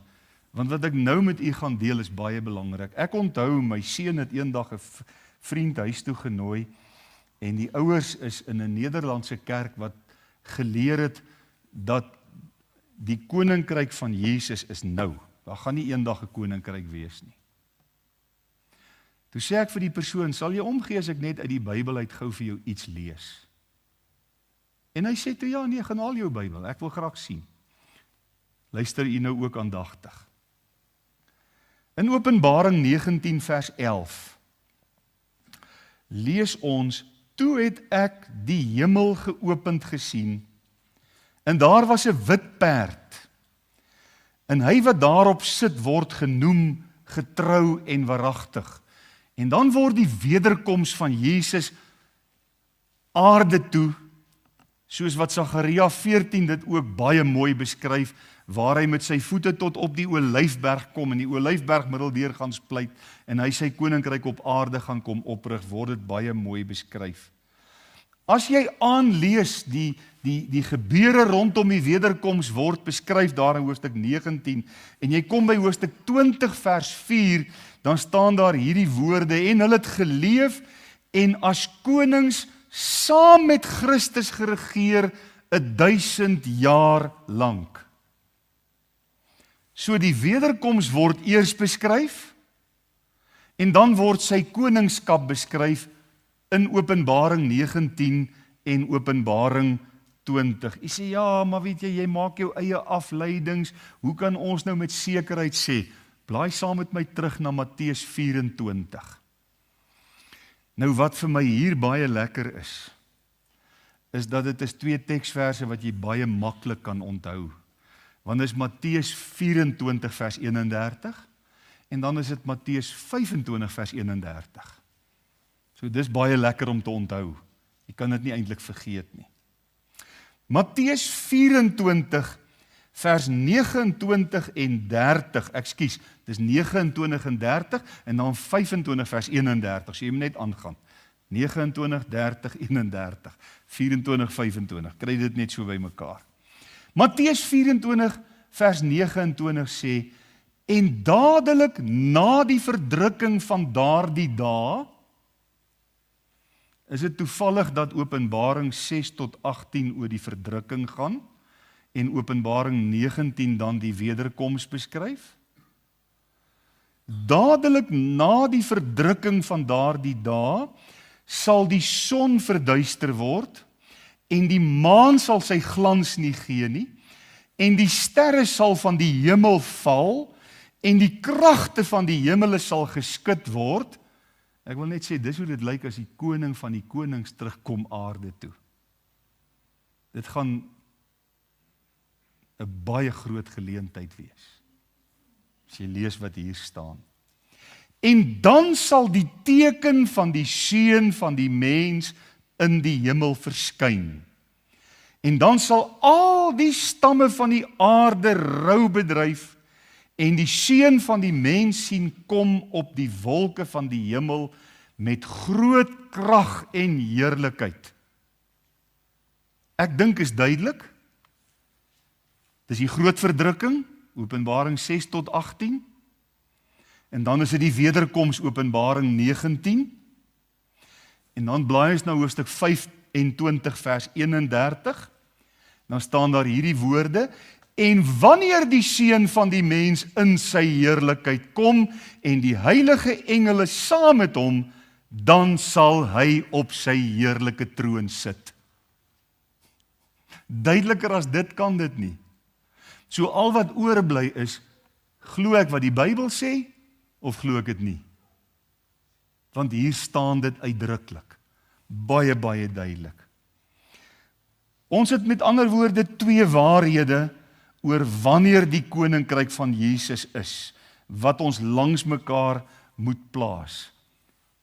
want wat ek nou met u gaan deel is baie belangrik. Ek onthou, my seun het eendag 'n vriend huis toe genooi, en die ouers is in 'n Nederlandse kerk wat geleer het dat die koninkryk van Jesus is nou. Daar gaan nie eendag 'n koninkryk wees nie. Toe sê ek vir die persoon, sal jy omgee as ek net uit die Bybel uit gou vir jou iets lees? En hy sê toe, ja nee, gaan haal jou Bybel, ek wil graag sien. Luister u nou ook aandagtig. In Openbaring 19 vers 11 lees ons, toe het ek die hemel geopend gesien, en daar was 'n wit perd, en hy wat daarop sit word genoem getrou en waaragtig. En dan word die wederkoms van Jesus aarde toe, soos wat Sagaria 14 dit ook baie mooi beskryf, waar hy met sy voete tot op die Olyfberg kom, en die Olyfberg middeldeur gaan splyt, en hy sy koninkryk op aarde gaan kom oprig, word dit baie mooi beskryf. As jy aanlees, die gebeure rondom die wederkoms word beskryf daar in hoofstuk 19, en jy kom by hoofstuk 20 vers 4, dan staan daar hierdie woorde, en hulle het geleef, en as konings saam met Christus geregeer 1000 jaar lank. So die wederkoms word eers beskryf, en dan word sy koningskap beskryf in Openbaring 19 en Openbaring 20. Jy sê, ja, maar weet jy maak jou eie afleidings, hoe kan ons nou met sekerheid sê? Blaai saam met my terug na Matteus 24. Nou wat vir my hier baie lekker is dat dit is 2 teksverse wat jy baie maklik kan onthou. Want is Matteus 24 vers 31 en dan is dit Matteus 25 vers 31. So dis baie lekker om te onthou. Jy kan dit nie eintlik vergeet nie. Matteus 24 vers 29 en 30, ekskuus, dis 29 en 30 en dan 25 vers 31, so jy moet net aangaan. 29, 30, 31, 24, 25, kry dit net so by mekaar. Matteus 24 vers 29 sê, en dadelik na die verdrukking van daardie dae, is dit toevallig dat Openbaring 6 tot 18 oor die verdrukking gaan, en Openbaring 19 dan die wederkoms beskryf? Dadelik na die verdrukking van daardie dae, sal die son verduister word, en die maan sal sy glans nie gee nie, en die sterre sal van die hemel val, en die kragte van die hemele sal geskud word. Ek wil net sê, dis hoe dit lyk as die koning van die konings terugkom aarde toe. Dit gaan 'n baie groot geleentheid wees, as jy lees wat hier staan. En dan sal die teken van die seun van die mens in die hemel verskyn. En dan sal al die stamme van die aarde rou bedryf, en die seun van die mens sien kom op die wolke van die hemel met groot krag en heerlikheid. Ek dink is duidelik. Dis die groot verdrukking, Openbaring 6 tot 18. En dan is dit die wederkoms, Openbaring 19. En dan blaai ons na hoofstuk 25 vers 31. Dan staan daar hierdie woorde, en wanneer die seun van die mens in sy heerlikheid kom, en die heilige engele saam met hom, dan sal hy op sy heerlike troon sit. Duideliker as dit kan dit nie. So al wat oorbly is, glo ek wat die Bybel sê, of glo ek dit nie? Want hier staan dit uitdruklik, baie, baie duidelik. Ons het met ander woorde twee waarhede oor wanneer die koninkryk van Jesus is, wat ons langs mekaar moet plaas.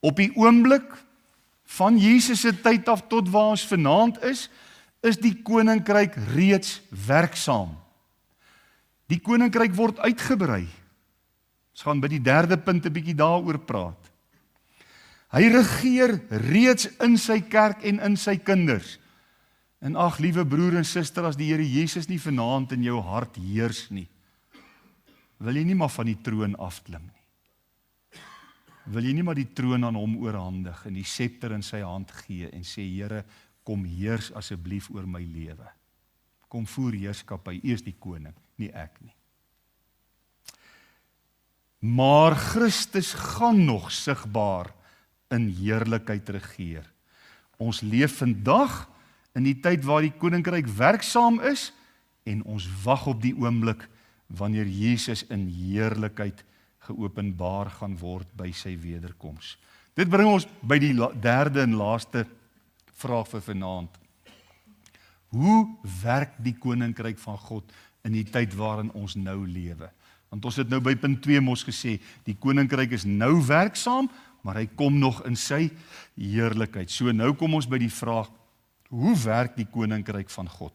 Op die oomblik van Jesus se tyd af tot waar ons vanaand is die koninkryk reeds werksaam. Die koninkryk word uitgebrei. Ons gaan by die derde punt 'n bietjie daaroor praat. Hy regeer reeds in sy kerk en in sy kinders. En ag, liewe broer en suster, as die Here Jesus nie vanaand in jou hart heers nie, wil jy nie maar van die troon afklim nie. Wil jy nie maar die troon aan hom oorhandig en die scepter in sy hand gee en sê, Here, kom heers asseblief oor my lewe. Kom voer heerskappy, U is die koning, nie ek nie. Maar Christus gaan nog sigbaar in heerlikheid regeer. Ons leef vandag in die tyd waar die koninkryk werksaam is en ons wag op die oomblik wanneer Jesus in heerlikheid geopenbaar gaan word by sy wederkoms. Dit bring ons by die derde en laaste vraag vir vanaand. Hoe werk die koninkryk van God in die tyd waarin ons nou lewe? Want ons het nou by punt 2 mos gesê, die koninkryk is nou werksaam, maar hy kom nog in sy heerlikheid. So nou kom ons by die vraag, hoe werk die koninkryk van God?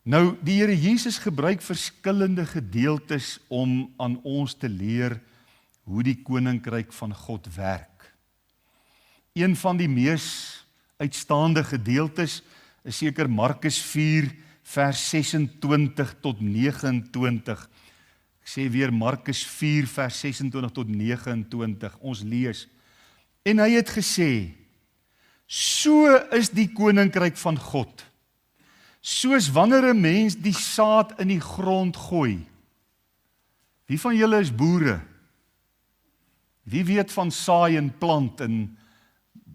Nou, die Here Jesus gebruik verskillende gedeeltes om aan ons te leer hoe die koninkryk van God werk. Een van die mees uitstaande gedeeltes is seker Markus 4 vers 26 tot 29. Ek sê weer Markus 4 vers 26 tot 29. Ons lees. En hy het gesê, so is die koninkryk van God, soos wanneer 'n mens die saad in die grond gooi. Wie van julle is boere? Wie weet van saai en plant en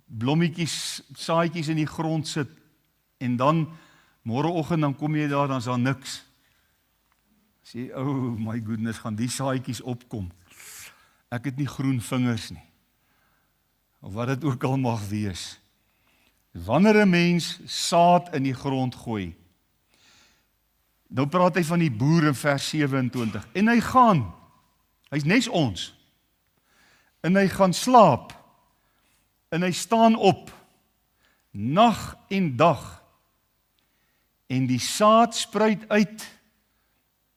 blommetjies, saadjies in die grond sit en dan môreoggend dan kom jy daar, dan is daar niks. Sê, oh my goodness, gaan die saadjies opkom. Ek het nie groen vingers nie. Of wat dit ook al mag wees. Wanneer 'n mens saad in die grond gooi. Nou praat hy van die boer in vers 27. En hy gaan, hy's nes ons. En hy gaan slaap. En hy staan op, nag en dag. En die saad spruit uit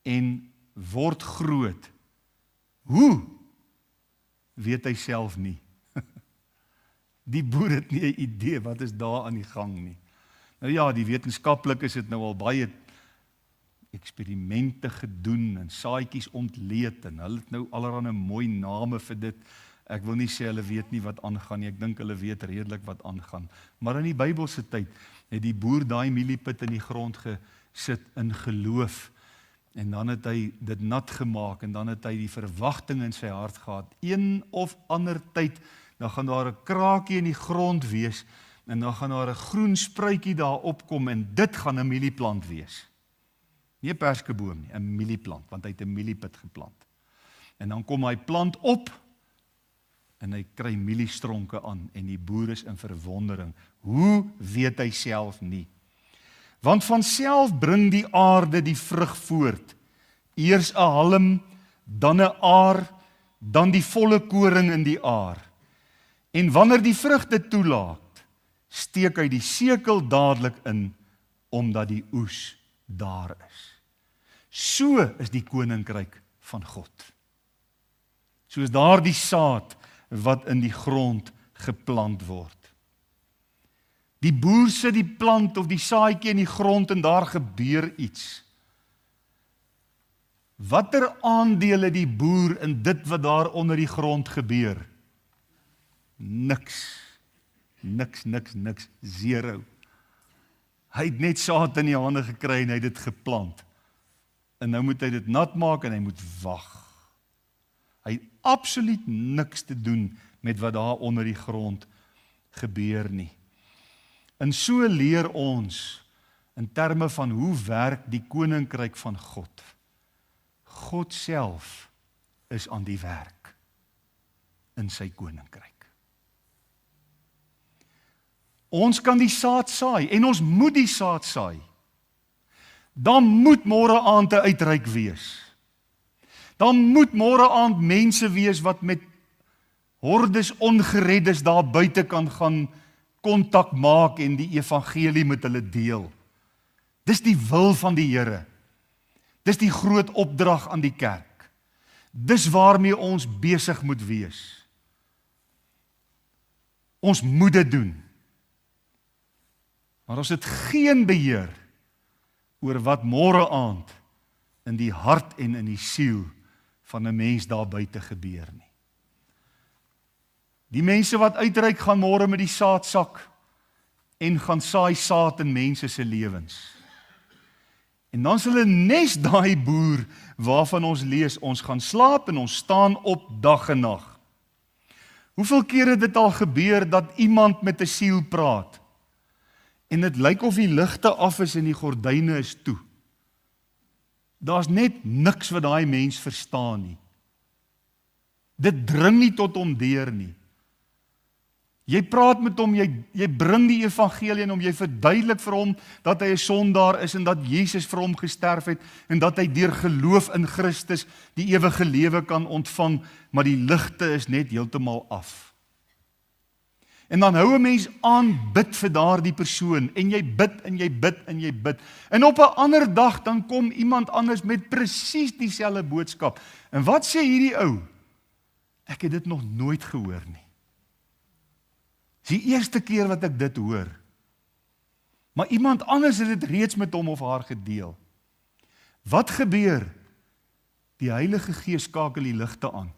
en word groot. Hoe? Weet hy self nie. Die boer het nie 'n idee wat is daar aan die gang nie. Nou ja, die wetenskaplikes het nou al baie eksperimente gedoen en saadjies ontleed en hulle het nou allerlei mooi name vir dit. Ek wil nie sê hulle weet nie wat aangaan nie, ek dink hulle weet redelik wat aangaan. Maar in die Bybelse tyd het die boer daai mieliepit in die grond gesit in geloof en dan het hy dit nat gemaak en dan het hy die verwagting in sy hart gehad. Een of ander tyd dan gaan daar 'n kraakie in die grond wees en dan gaan daar 'n groen spruitjie daar opkom en dit gaan 'n mielieplant wees. Nie 'n perskeboom nie, 'n mielieplant, want hy het 'n mieliepit geplant. En dan kom hy plant op en hy kry mieliestronke aan en die boer is in verwondering. Hoe weet hy self nie? Want van self bring die aarde die vrug voort. Eers 'n halm, dan 'n aar, dan die volle koring in die aar. En wanneer die vrugte toelaat, steek hy die sekel dadelik in, omdat die oes daar is. So is die koninkryk van God. Soos daardie saad wat in die grond geplant word. Die boer sit die plant of die saadjie in die grond en daar gebeur iets. Watter aandele die boer in dit wat daar onder die grond gebeur? Niks. Niks. Zero. Hy het net saad in die hande gekry en hy het dit geplant. En nou moet hy dit nat maak en hy moet wag. Hy het absoluut niks te doen met wat daar onder die grond gebeur nie. En so leer ons in terme van hoe werk die koninkryk van God. God self is aan die werk in sy koninkryk. Ons kan die saad saai en ons moet die saad saai. Dan moet môre aand 'n uitreik wees. Dan moet môre aand mense wees wat met hordes ongereddes daar buite kan gaan kontak maak en die evangelie met hulle deel. Dis die wil van die Here. Dis die groot opdrag aan die kerk. Dis waarmee ons besig moet wees. Ons moet dit doen. Maar ons het geen beheer oor wat môre aand in die hart en in die siel van 'n mens daar buite gebeur nie. Die mense wat uitreik gaan môre met die saadsak en gaan saai saad in mense se lewens. En dan is hulle nes daai boer waarvan ons lees, ons gaan slaap en ons staan op dag en nag. Hoeveel keer het dit al gebeur dat iemand met 'n siel praat en dit lyk of die ligte af is en die gordyne is toe. Daar's net niks wat daai mens verstaan nie. Dit dring nie tot hom deur nie. Jy praat met hom, jy bring die evangelie in hom, jy verduidelik vir hom dat hy 'n sondaar is en dat Jesus vir hom gesterf het en dat hy deur geloof in Christus die ewige lewe kan ontvang, maar die ligte is net heeltemal af. En dan hou 'n mens aan bid vir daardie persoon en jy bid en jy bid en jy bid. En op 'n ander dag dan kom iemand anders met presies dieselfde boodskap. En wat sê hierdie ou? Ek het dit nog nooit gehoor nie. Dis die eerste keer wat ek dit hoor. Maar iemand anders het dit reeds met hom of haar gedeel. Wat gebeur? Die Heilige Gees skakel die ligte aan.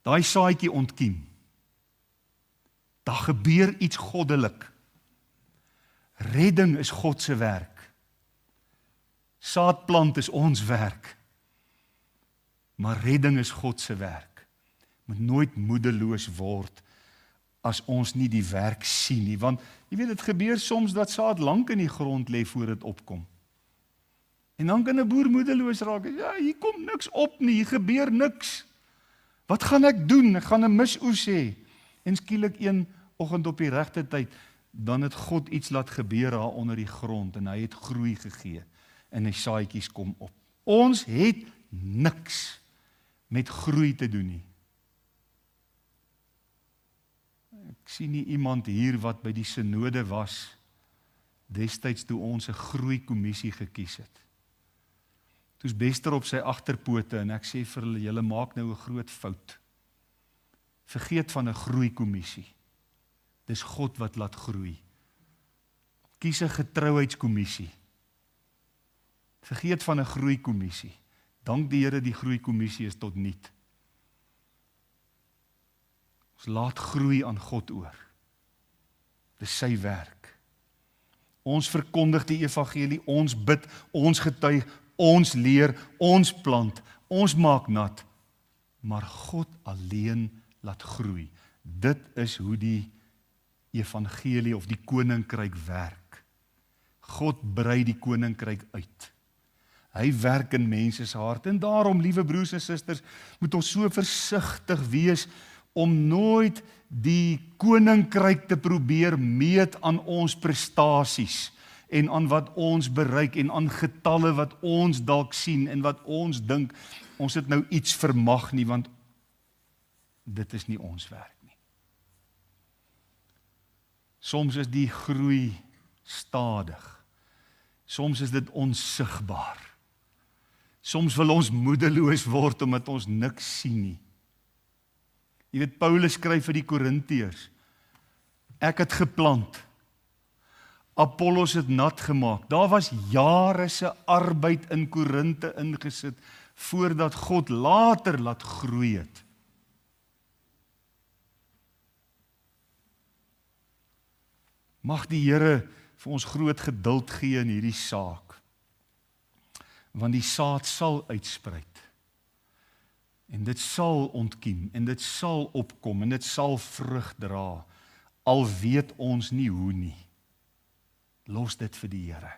Daai saadjie ontkiem. Daar gebeur iets goddelik. Redding is God se werk. Saadplant is ons werk. Maar redding is God se werk. Moet nooit moedeloos word as ons nie die werk sien nie, want jy weet dit gebeur soms dat saad lank in die grond lê voor dit opkom. En dan kan 'n boer moedeloos raak. Ja, hier kom niks op nie, hier gebeur niks. Wat gaan ek doen? Ek gaan 'n misoes hê. En skielik een oggend op die regte tyd, dan het God iets laat gebeur daar onder die grond en hy het groei gegee en die saadjies kom op. Ons het niks met groei te doen nie. Ek sien nie iemand hier wat by die synode was destyds toe ons 'n groeikommissie gekies het. Toe's Bester op sy agterpote en ek sê vir hulle, julle maak nou 'n groot fout. Vergeet van 'n groeikommissie. Dis God wat laat groei. Kies 'n getrouheidskommissie. Vergeet van 'n groeikommissie. Dank die Here die groeikommissie is tot niet. Ons laat groei aan God oor. Dis sy werk. Ons verkondig die evangelie, ons bid, ons getuig, ons leer, ons plant, ons maak nat, maar God alleen laat groei. Dit is hoe die evangelie of die koninkryk werk. God brei die koninkryk uit. Hy werk in mense se harte en daarom, liewe broers en susters, moet ons so versigtig wees om nooit die koninkryk te probeer meet aan ons prestasies en aan wat ons bereik en aan getalle wat ons dalk sien en wat ons dink ons het nou iets vermag nie, want dit is nie ons werk nie. Soms is die groei stadig. Soms is dit onsigbaar. Soms wil ons moedeloos word omdat ons niks sien nie. Jy weet, Paulus skryf vir die Korintiërs, ek het geplant, Apollos het nat gemaak, daar was jare se arbeid in Korinte ingesit, voordat God later laat groei het. Mag die Here vir ons groot geduld gee in hierdie saak. want die saad sal uitspruit. En dit sal ontkiem, en dit sal opkom, en dit sal vrug dra, al weet ons nie hoe nie. Los dit vir die Here.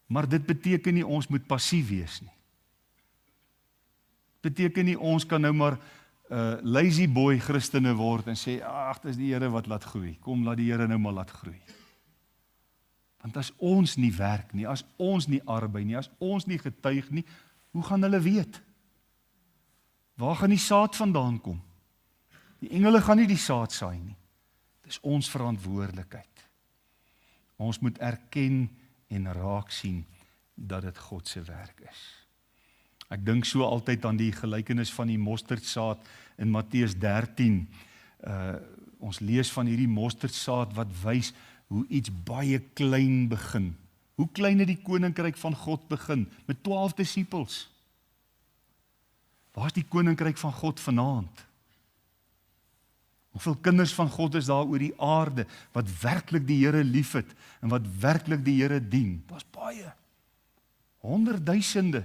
Maar dit beteken nie ons moet passief wees nie. Beteken nie ons kan nou maar lazy boy Christene word en sê, ag, dis die Here wat laat groei. Kom, laat die Here nou maar laat groei. Want as ons nie werk nie, as ons nie arbei nie, as ons nie getuig nie, hoe gaan hulle weet? Waar gaan die saad vandaan kom? Die engele gaan nie die saad saai nie. Dis ons verantwoordelikheid. Ons moet erken en raak sien dat dit God se werk is. Ek dink so altyd aan die gelykenis van die mosterdsaad in Matteus 13. Ons lees van hierdie mosterdsaad wat wys hoe iets baie klein begin. Hoe klein het die koninkryk van God begin? Met 12 disippels. Waar is die koninkryk van God vanaand? Hoeveel kinders van God is daar oor die aarde wat werklik die Here liefhet en wat werklik die Here dien? Daar's baie. 100,000.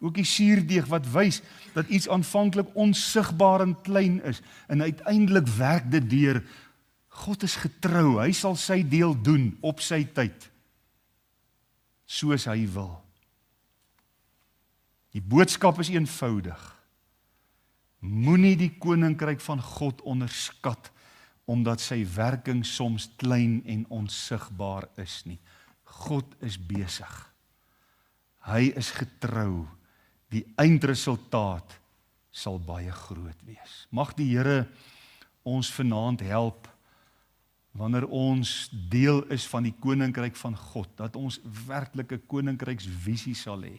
Ook die suurdeeg wat wys dat iets aanvanklik onsigbaar en klein is en uiteindelik werk dit deur. God is getrou, hy sal sy deel doen op sy tyd, soos hy wil. Die boodskap is eenvoudig. Moenie die koninkryk van God onderskat, omdat sy werking soms klein en onsigbaar is nie. God is besig. Hy is getrou. Die eindresultaat sal baie groot wees. Mag die Here ons vanaand help, wanneer ons deel is van die koninkryk van God, dat ons werklike koninkryksvisie sal hê,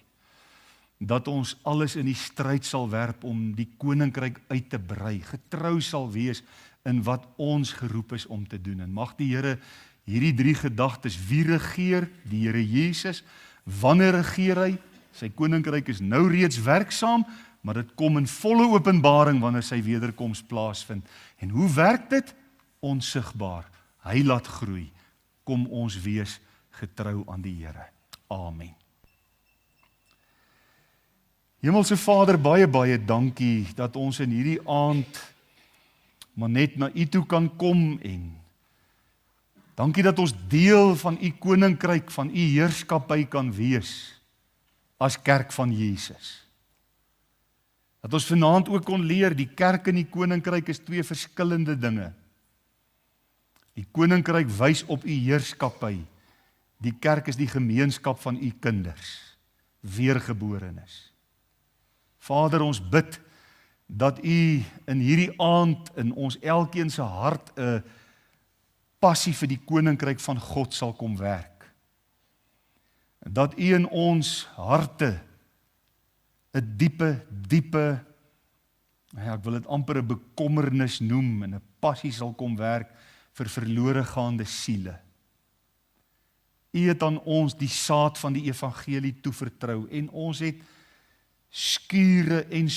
dat ons alles in die stryd sal werp om die koninkryk uit te brei, getrou sal wees in wat ons geroep is om te doen. En mag die Here hierdie 3 gedagtes, wie regeer? Die Here Jesus. Wanneer regeer hy? Sy koninkryk is nou reeds werksaam, maar dit kom in volle openbaring wanneer sy wederkoms plaasvind. En hoe werk dit? Onsigbaar. Hy laat groei. Kom ons wees getrou aan die Here. Amen. Hemelse Vader, baie dankie dat ons in hierdie aand maar net na U toe kan kom en dankie dat ons deel van U koninkryk, van U heerskappy kan wees as kerk van Jesus. Dat ons vanaand ook kon leer, die kerk en die koninkryk is 2 verskillende dinge. Die koninkryk wys op U heerskappy. Die kerk is die gemeenskap van U kinders, weergeborenes. Vader, ons bid dat U in hierdie aand in ons elkeen se hart 'n passie vir die koninkryk van God sal kom werk. Dat U in ons harte 'n diepe, ek wil dit amper 'n bekommernis noem en 'n passie sal kom werk vir verlore gaande siele. U het aan ons die saad van die evangelie toevertrou en ons het skure en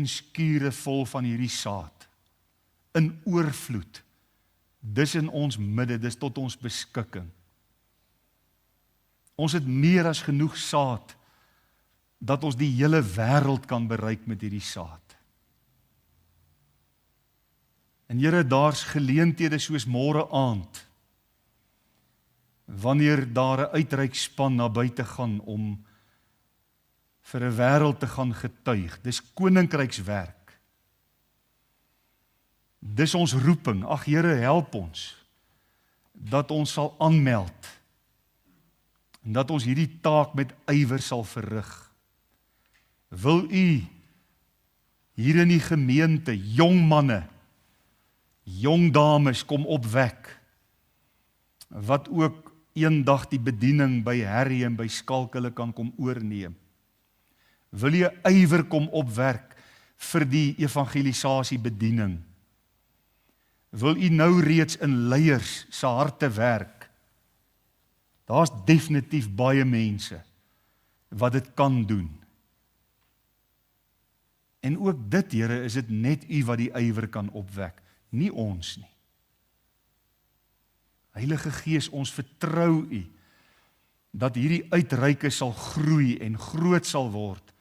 skure vol van hierdie saad, in oorvloed. Dis in ons midde, dis tot ons beskikking. Ons het meer as genoeg saad, dat ons die hele wêreld kan bereik met hierdie saad. En Here, daar's geleenthede soos môre aand, wanneer daar 'n uitreikspan na buite gaan om vir 'n wêreld te gaan getuig. Dis koninkrykswerk. Dis ons roeping. Ag Here, help ons dat ons sal aanmeld en dat ons hierdie taak met ywer sal verrig. Wil U hier in die gemeente jong manne, jong dames kom opwek, wat ook eendag die bediening by Harry en by Skalkele kan kom oorneem. Wil jy ywer kom opwerk vir die evangelisasie bediening? Wil U nou reeds in leiers se harte werk? Daar's definitief baie mense wat dit kan doen. En ook dit, Here, is dit net U wat die ywer kan opwek, nie ons nie. Heilige Gees, ons vertrou U dat hierdie uitreike sal groei en groot sal word,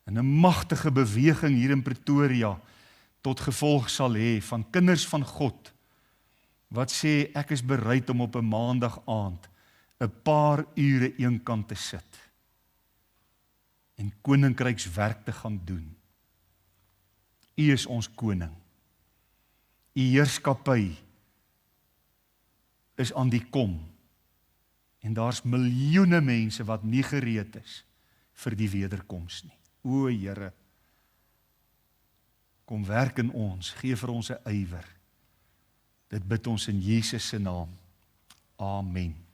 en 'n magtige beweging hier in Pretoria tot gevolg sal hê van kinders van God, wat sê ek is bereid om op 'n maandag aand 'n paar ure eenkant te sit en koninkrykswerk te gaan doen. U is ons koning. U heerskappy is aan die kom. En daar's miljoene mense wat nie gereed is vir die wederkoms nie. O Here, kom werk in ons, gee vir ons 'n ywer. Dit bid ons in Jesus se naam. Amen.